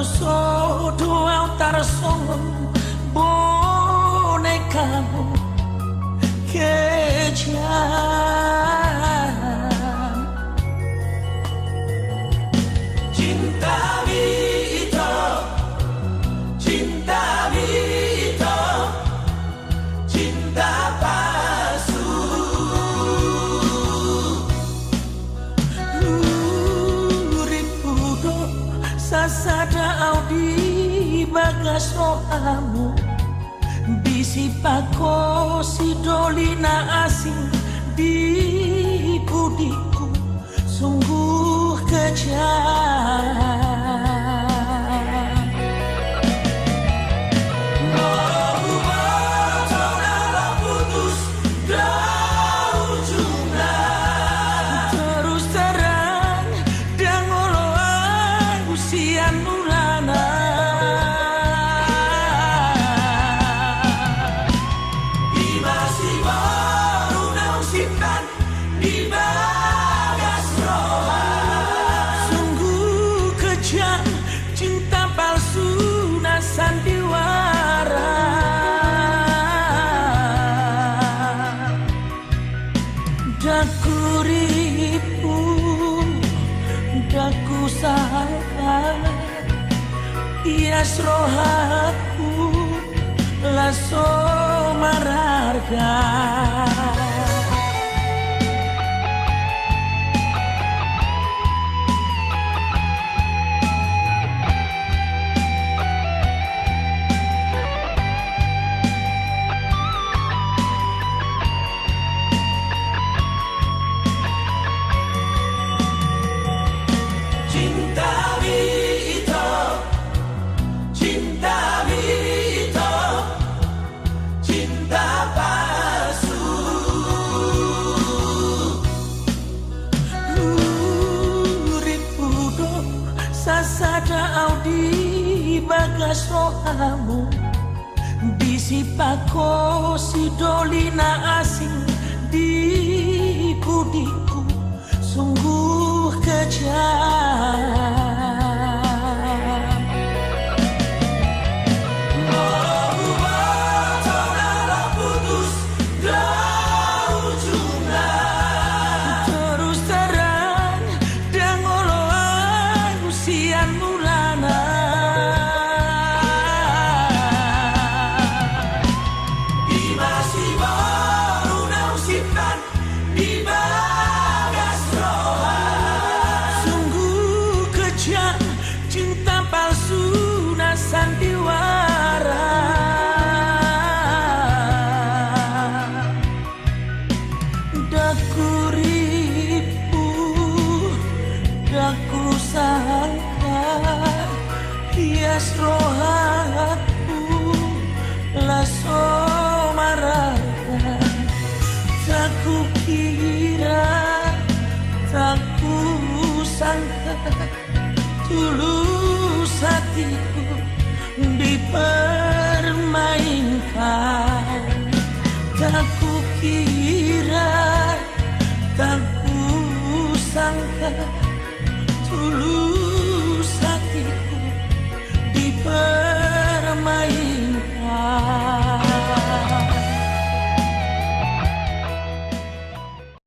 doa tarsong bonekamu kejam. Cinta itu, cinta itu, cinta palsu. Ripudo sasada audi bagas rohamu. Bisi pako si dolina asing di budiku sungguh kejam. Terus terang dan ngoloan usian mulana. Cinta palsu na sandiwara. Daku ripu, daku salah, ias rohaku laso mararga. Sasada audi bagas rohamu. Bisi pako si dolina asing di budiku sungguh kejam. Terus terang dan ngoloan usian mulana. Imasi baru nausipan di bagas roha. Sungguh kejam cinta palsu na sandiwara. Daku ripu, daku sangka, hias rohaku laso marahkan. Taku kira, taku sangka, tulus hatiku dipermainkan. Taku kira, taku sangka